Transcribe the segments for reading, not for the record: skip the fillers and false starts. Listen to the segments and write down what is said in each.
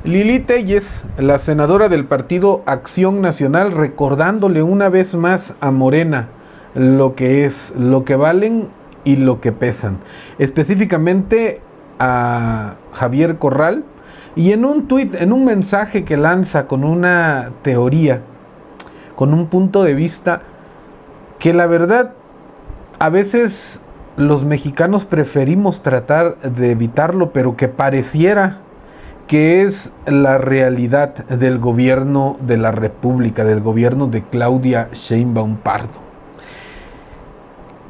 Lili Téllez, la senadora del Partido Acción Nacional, recordándole una vez más a Morena lo que es, lo que valen y lo que pesan. Específicamente a Javier Corral, y en un tuit, en un mensaje que lanza con una teoría, con un punto de vista que la verdad a veces los mexicanos preferimos tratar de evitarlo, pero que pareciera que es la realidad del gobierno de la República, del gobierno de Claudia Sheinbaum Pardo.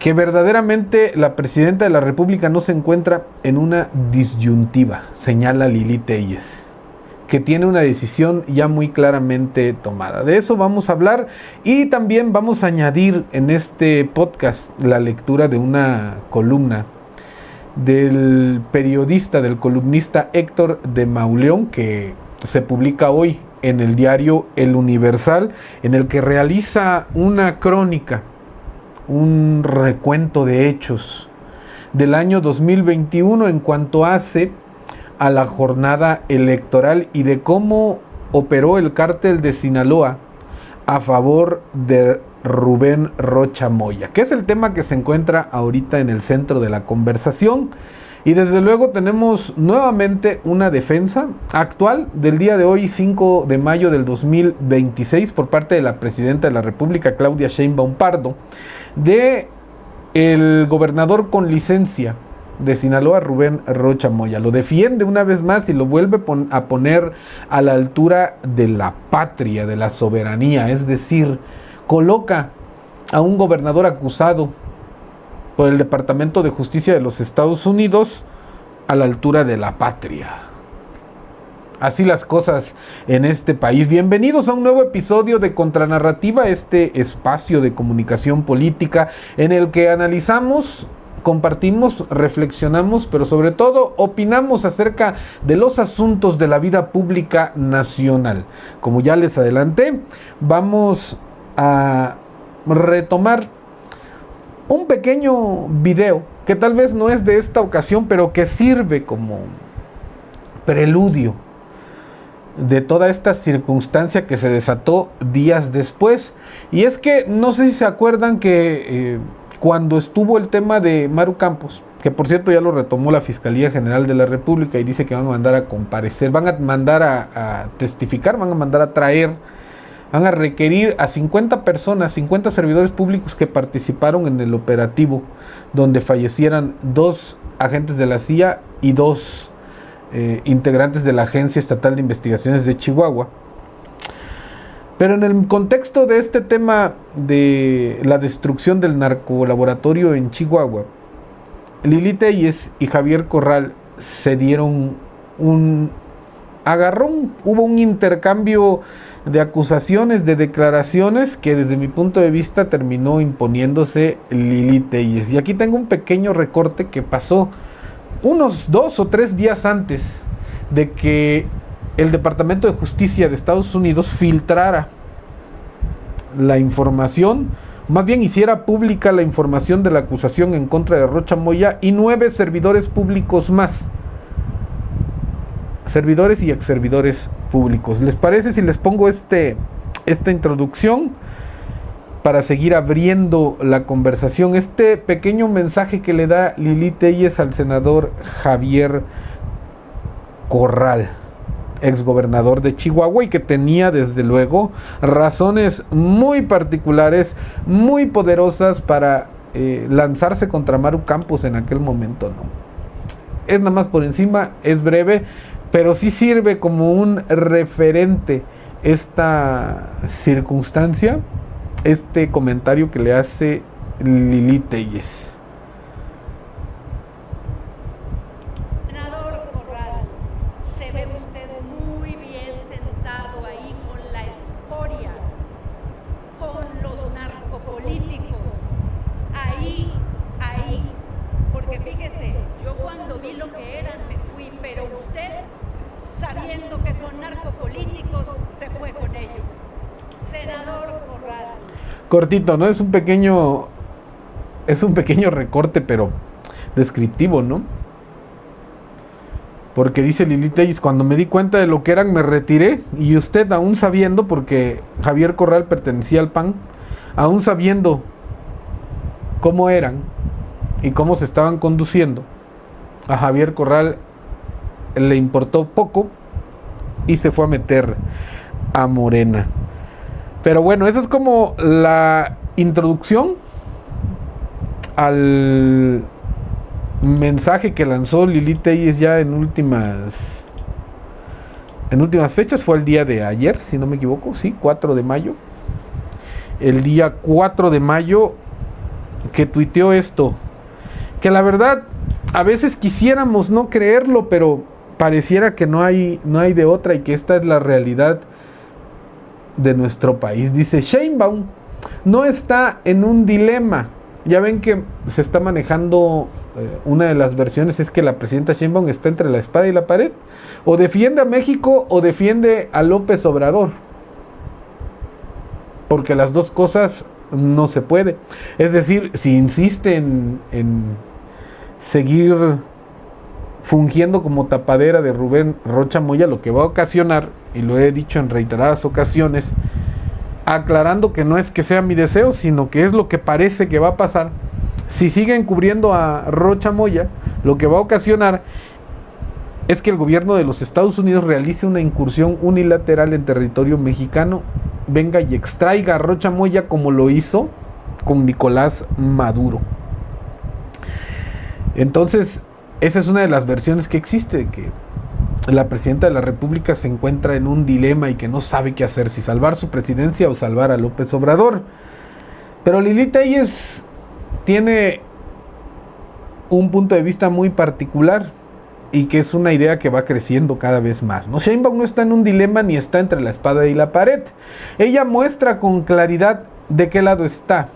Que verdaderamente la presidenta de la República no se encuentra en una disyuntiva, señala Lili Téllez, que tiene una decisión ya muy claramente tomada. De eso vamos a hablar, y también vamos a añadir en este podcast la lectura de una columna del periodista, del columnista Héctor de Mauleón, que se publica hoy en el diario El Universal, en el que realiza una crónica, un recuento de hechos del año 2021 en cuanto hace a la jornada electoral y de cómo operó el cártel de Sinaloa a favor de Rubén Rocha Moya, que es el tema que se encuentra ahorita en el centro de la conversación. Y desde luego tenemos nuevamente una defensa actual del día de hoy, 5 de mayo del 2026, por parte de la presidenta de la República, Claudia Sheinbaum Pardo, de el gobernador con licencia de Sinaloa, Rubén Rocha Moya. Lo defiende una vez más y lo vuelve a poner a la altura de la patria, de la soberanía, es decir, coloca a un gobernador acusado por el Departamento de Justicia de los Estados Unidos a la altura de la patria. Así las cosas en este país. Bienvenidos a un nuevo episodio de Contranarrativa, este espacio de comunicación política en el que analizamos, compartimos, reflexionamos, pero sobre todo opinamos acerca de los asuntos de la vida pública nacional. Como ya les adelanté, vamos a retomar un pequeño video que tal vez no es de esta ocasión, pero que sirve como preludio de toda esta circunstancia que se desató días después. Y es que no sé si se acuerdan que cuando estuvo el tema de Maru Campos, que por cierto ya lo retomó la Fiscalía General de la República y dice que van a mandar a comparecer, van a mandar a testificar, van a mandar a traer, van a requerir a 50 personas, 50 servidores públicos que participaron en el operativo donde fallecieran 2 agentes de la CIA y 2 integrantes de la Agencia Estatal de Investigaciones de Chihuahua. Pero en el contexto de este tema de la destrucción del narcolaboratorio en Chihuahua, Lili Téllez y Javier Corral se dieron un agarrón, hubo un intercambio de acusaciones, de declaraciones, que desde mi punto de vista terminó imponiéndose Lili Téllez. Y aquí tengo un pequeño recorte que pasó unos 2 o 3 días antes de que el Departamento de Justicia de Estados Unidos filtrara la información, más bien hiciera pública la información de la acusación en contra de Rocha Moya y 9 servidores públicos más. Servidores y exservidores públicos. ¿Les parece si les pongo esta introducción para seguir abriendo la conversación? Este pequeño mensaje que le da Lili Téllez al senador Javier Corral, exgobernador de Chihuahua, y que tenía desde luego razones muy particulares, muy poderosas para lanzarse contra Maru Campos en aquel momento, ¿no? Es nada más por encima, es breve, pero sí sirve como un referente esta circunstancia, este comentario que le hace Lili Téllez. Senador Corral, se ve usted muy bien sentado ahí con la escoria, con los narcopolíticos, ahí, porque fíjese, yo cuando vi lo que eran me fui, pero usted, sabiendo que son narcopolíticos, se fue con ellos. Senador Corral. Cortito, ¿no? Es un pequeño recorte, pero descriptivo, ¿no? Porque dice Lili Telles, cuando me di cuenta de lo que eran me retiré, y usted aún sabiendo, porque Javier Corral pertenecía al PAN, aún sabiendo cómo eran y cómo se estaban conduciendo, a Javier Corral le importó poco y se fue a meter a Morena. Pero bueno, esa es como la introducción al mensaje que lanzó Lili Telles ya en últimas fechas. Fue el día de ayer, si no me equivoco, sí, 4 de mayo. El día 4 de mayo que tuiteó esto, que la verdad a veces quisiéramos no creerlo, pero pareciera que no hay de otra, y que esta es la realidad de nuestro país. Dice: Sheinbaum no está en un dilema. Ya ven que se está manejando, una de las versiones es que la presidenta Sheinbaum está entre la espada y la pared. O defiende a México o defiende a López Obrador. Porque las dos cosas no se puede. Es decir, si insiste en seguir fungiendo como tapadera de Rubén Rocha Moya, lo que va a ocasionar, y lo he dicho en reiteradas ocasiones, aclarando que no es que sea mi deseo, sino que es lo que parece que va a pasar. Si siguen cubriendo a Rocha Moya, lo que va a ocasionar es que el gobierno de los Estados Unidos realice una incursión unilateral en territorio mexicano, venga y extraiga a Rocha Moya, como lo hizo con Nicolás Maduro. Entonces, esa es una de las versiones que existe, que la presidenta de la República se encuentra en un dilema y que no sabe qué hacer, si salvar su presidencia o salvar a López Obrador. Pero Lili Telles tiene un punto de vista muy particular, y que es una idea que va creciendo cada vez más, ¿no? Sheinbaum no está en un dilema ni está entre la espada y la pared. Ella muestra con claridad de qué lado está,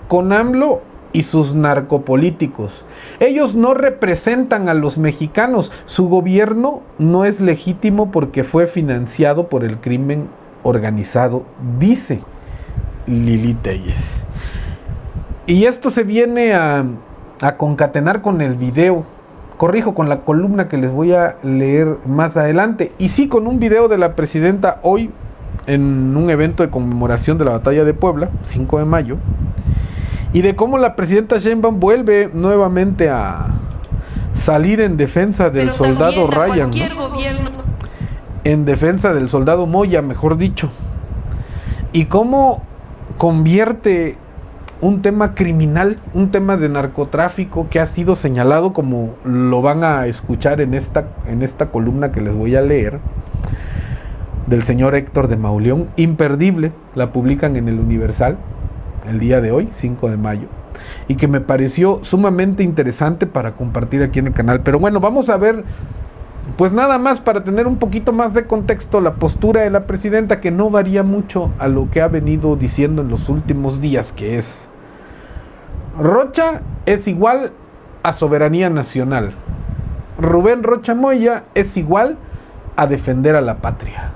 con AMLO y sus narcopolíticos. Ellos no representan a los mexicanos. Su gobierno no es legítimo porque fue financiado por el crimen organizado, dice Lili Telles. Y esto se viene a concatenar con el video, con la columna que les voy a leer más adelante, y sí con un video de la presidenta hoy en un evento de conmemoración de la batalla de Puebla, 5 de mayo, y de cómo la presidenta Sheinbaum vuelve nuevamente a salir en defensa del soldado Ryan, ¿no? En defensa del soldado Moya, mejor dicho, y cómo convierte un tema criminal, un tema de narcotráfico que ha sido señalado, como lo van a escuchar en esta columna que les voy a leer, del señor Héctor de Mauleón, imperdible, la publican en el Universal el día de hoy, 5 de mayo, y que me pareció sumamente interesante para compartir aquí en el canal. Pero bueno, vamos a ver, pues nada más para tener un poquito más de contexto, la postura de la presidenta, que no varía mucho a lo que ha venido diciendo en los últimos días, que es: Rocha es igual a soberanía nacional. Rubén Rocha Moya es igual a defender a la patria.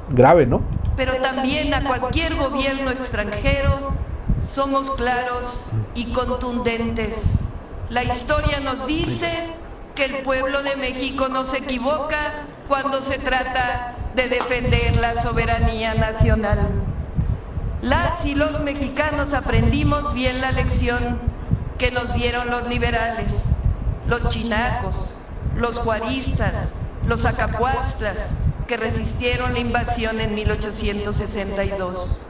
Grave, ¿no? Pero también a cualquier gobierno extranjero somos claros y contundentes. La historia nos dice que el pueblo de México no se equivoca cuando se trata de defender la soberanía nacional. Las y los mexicanos aprendimos bien la lección que nos dieron los liberales, los chinacos, los juaristas, los acapuastlas, que resistieron la invasión en 1862.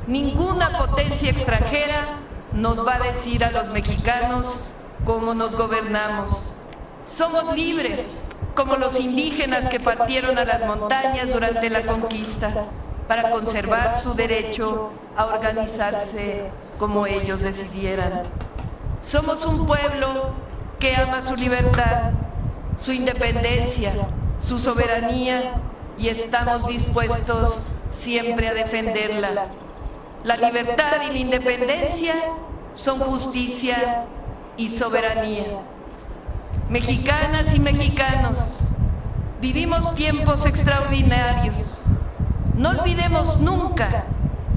Ninguna potencia extranjera nos va a decir a los mexicanos cómo nos gobernamos. Somos libres, como los indígenas que partieron a las montañas durante la conquista para conservar su derecho a organizarse como ellos decidieran. Somos un pueblo que ama su libertad, su independencia, su soberanía, y estamos dispuestos siempre a defenderla. La libertad y la independencia son justicia y soberanía. Mexicanas y mexicanos, vivimos tiempos extraordinarios. No olvidemos nunca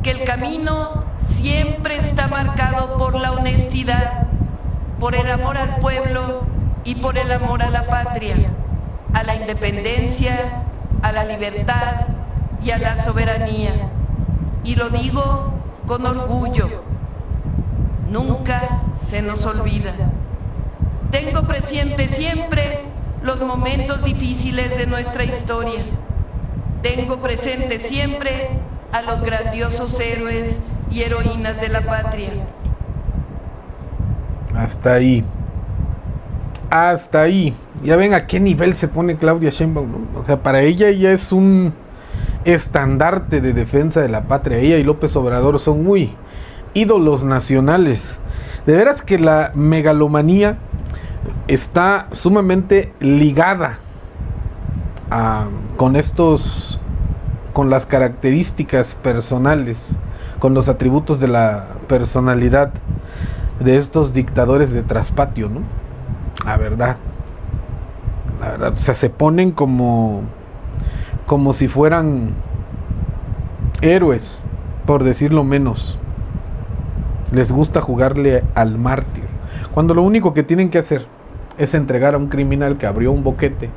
que el camino siempre está marcado por la honestidad, por el amor al pueblo y por el amor a la patria, a la independencia, a la libertad y a la soberanía. Y lo digo con orgullo, nunca se nos olvida. Tengo presente siempre los momentos difíciles de nuestra historia. Tengo presente siempre a los grandiosos héroes y heroínas de la patria. Hasta ahí. Hasta ahí. Ya ven a qué nivel se pone Claudia Sheinbaum, ¿no? O sea, para ella es un estandarte de defensa de la patria. Ella y López Obrador son muy ídolos nacionales. De veras que la megalomanía está sumamente ligada con las características personales, con los atributos de la personalidad de estos dictadores de traspatio, ¿no? La verdad, o sea, se ponen como si fueran héroes, por decirlo menos. Les gusta jugarle al mártir, cuando lo único que tienen que hacer es entregar a un criminal que abrió un boquete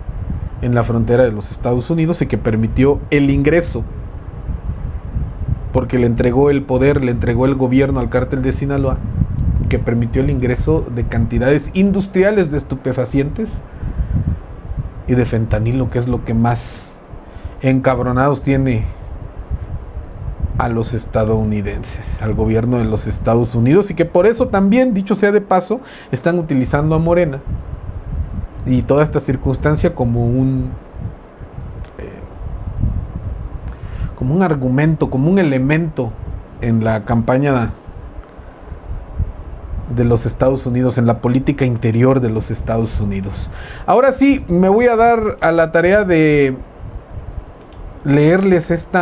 en la frontera de los Estados Unidos y que permitió el ingreso, porque le entregó el poder, le entregó el gobierno al cártel de Sinaloa, que permitió el ingreso de cantidades industriales de estupefacientes y de fentanilo, que es lo que más encabronados tiene a los estadounidenses, al gobierno de los Estados Unidos, y que por eso también, dicho sea de paso, están utilizando a Morena y toda esta circunstancia como un argumento, como un elemento en la campaña de los Estados Unidos, en la política interior de los Estados Unidos. Ahora sí, me voy a dar a la tarea de leerles este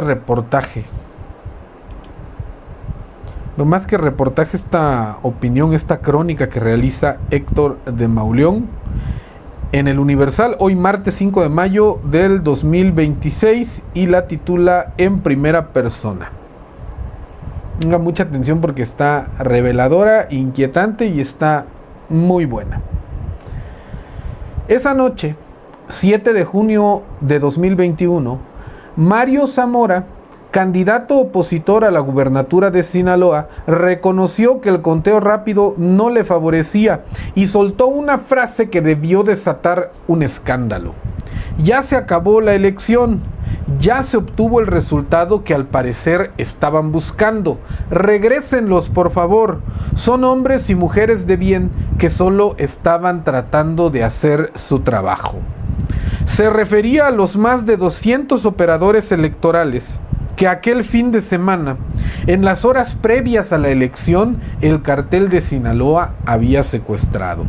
reportaje. No más que reportaje, esta opinión, esta crónica que realiza Héctor de Mauleón en el Universal, hoy martes 5 de mayo del 2026, y la titula En Primera Persona. Tenga mucha atención porque está reveladora, inquietante y está muy buena. Esa noche, 7 de junio de 2021, Mario Zamora, candidato opositor a la gubernatura de Sinaloa, reconoció que el conteo rápido no le favorecía y soltó una frase que debió desatar un escándalo. Ya se acabó la elección, ya se obtuvo el resultado que al parecer estaban buscando. Regrésenlos, por favor. Son hombres y mujeres de bien que solo estaban tratando de hacer su trabajo. Se refería a los más de 200 operadores electorales que aquel fin de semana, en las horas previas a la elección, el cartel de Sinaloa había secuestrado.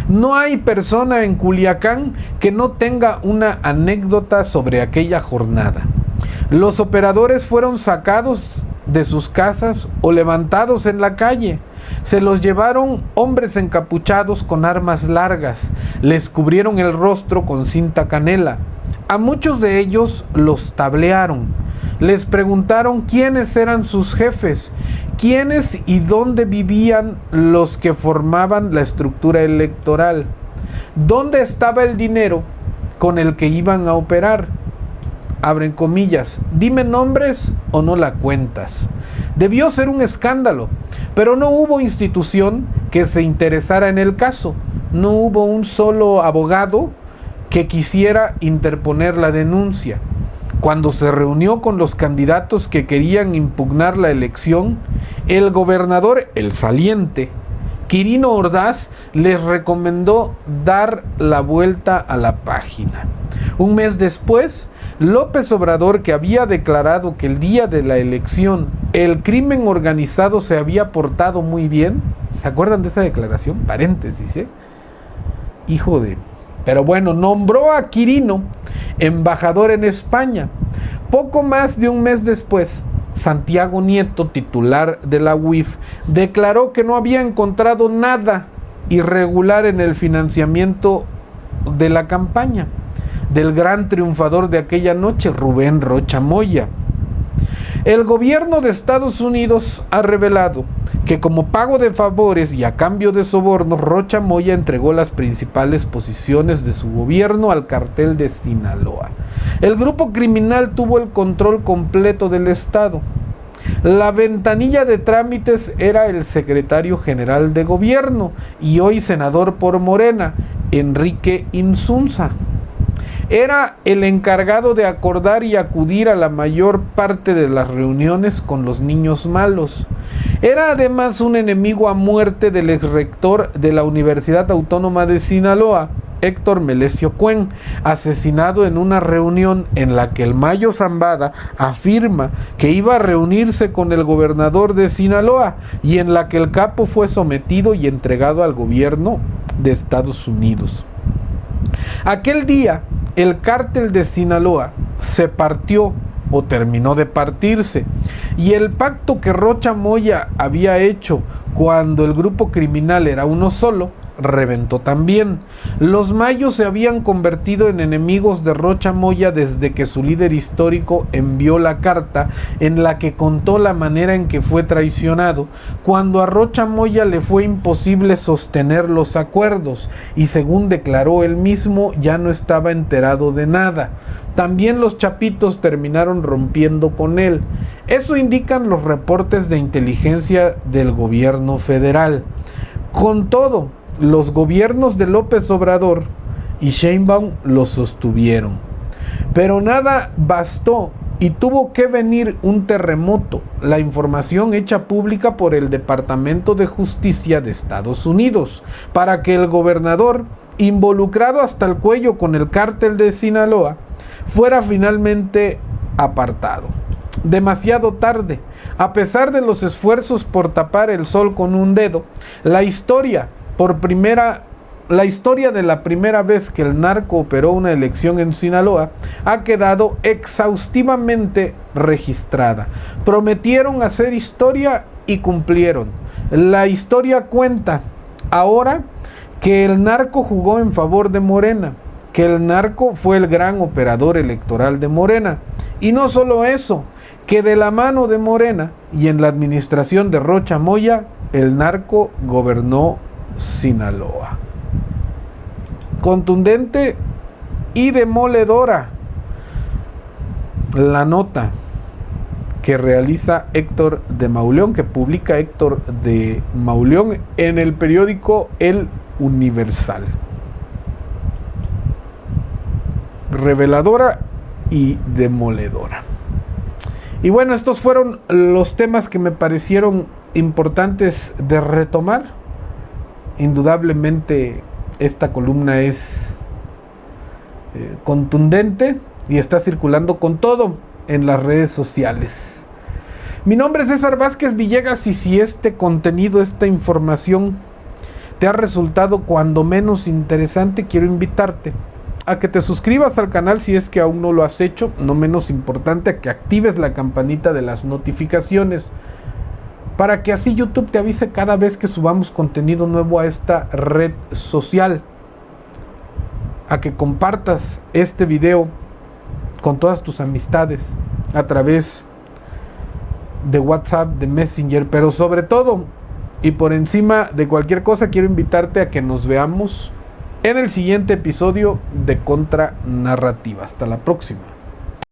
No hay persona en Culiacán que no tenga una anécdota sobre aquella jornada. Los operadores fueron sacados de sus casas o levantados en la calle. Se los llevaron hombres encapuchados con armas largas, les cubrieron el rostro con cinta canela. A muchos de ellos los tablearon. Les preguntaron quiénes eran sus jefes, quiénes y dónde vivían los que formaban la estructura electoral, dónde estaba el dinero con el que iban a operar. Abren comillas, dime nombres o no la cuentas. Debió ser un escándalo, pero no hubo institución que se interesara en el caso. No hubo un solo abogado que quisiera interponer la denuncia. Cuando se reunió con los candidatos que querían impugnar la elección, el gobernador, el saliente, Quirino Ordaz, les recomendó dar la vuelta a la página. Un mes después, López Obrador, que había declarado que el día de la elección el crimen organizado se había portado muy bien, ¿se acuerdan de esa declaración? Paréntesis, hijo de... Pero bueno, nombró a Quirino embajador en España. Poco más de un mes después, Santiago Nieto, titular de la UIF, declaró que no había encontrado nada irregular en el financiamiento de la campaña del gran triunfador de aquella noche, Rubén Rocha Moya. El gobierno de Estados Unidos ha revelado que como pago de favores y a cambio de sobornos, Rocha Moya entregó las principales posiciones de su gobierno al cartel de Sinaloa. El grupo criminal tuvo el control completo del estado. La ventanilla de trámites era el secretario general de gobierno y hoy senador por Morena, Enrique Insunza. Era el encargado de acordar y acudir a la mayor parte de las reuniones con los niños malos. Era además un enemigo a muerte del exrector de la Universidad Autónoma de Sinaloa, Héctor Melesio Cuen, asesinado en una reunión en la que el Mayo Zambada afirma que iba a reunirse con el gobernador de Sinaloa y en la que el capo fue sometido y entregado al gobierno de Estados Unidos. Aquel día, el cártel de Sinaloa se partió o terminó de partirse, y el pacto que Rocha Moya había hecho cuando el grupo criminal era uno solo, reventó también. Los mayos se habían convertido en enemigos de Rocha Moya desde que su líder histórico envió la carta en la que contó la manera en que fue traicionado, cuando a Rocha Moya le fue imposible sostener los acuerdos y, según declaró él mismo, ya no estaba enterado de nada. También los chapitos terminaron rompiendo con él. Eso indican los reportes de inteligencia del gobierno federal. Con todo, los gobiernos de López Obrador y Sheinbaum lo sostuvieron. Pero nada bastó y tuvo que venir un terremoto, la información hecha pública por el Departamento de Justicia de Estados Unidos, para que el gobernador, involucrado hasta el cuello con el cártel de Sinaloa, fuera finalmente apartado. Demasiado tarde. A pesar de los esfuerzos por tapar el sol con un dedo, la historia de la primera vez que el narco operó una elección en Sinaloa ha quedado exhaustivamente registrada. Prometieron hacer historia y cumplieron. La historia cuenta ahora que el narco jugó en favor de Morena, que el narco fue el gran operador electoral de Morena. Y no solo eso, que de la mano de Morena y en la administración de Rocha Moya, el narco gobernó Sinaloa. Contundente y demoledora la nota que realiza Héctor de Mauleón, que publica Héctor de Mauleón en el periódico El Universal. Reveladora y demoledora. Y bueno, estos fueron los temas que me parecieron importantes de retomar. Indudablemente esta columna es contundente y está circulando con todo en las redes sociales. Mi nombre es César Vázquez Villegas y si este contenido, esta información te ha resultado cuando menos interesante, quiero invitarte a que te suscribas al canal si es que aún no lo has hecho, no menos importante, a que actives la campanita de las notificaciones para que así YouTube te avise cada vez que subamos contenido nuevo a esta red social, a que compartas este video con todas tus amistades a través de WhatsApp, de Messenger, pero sobre todo y por encima de cualquier cosa quiero invitarte a que nos veamos en el siguiente episodio de Contranarrativa. Hasta la próxima.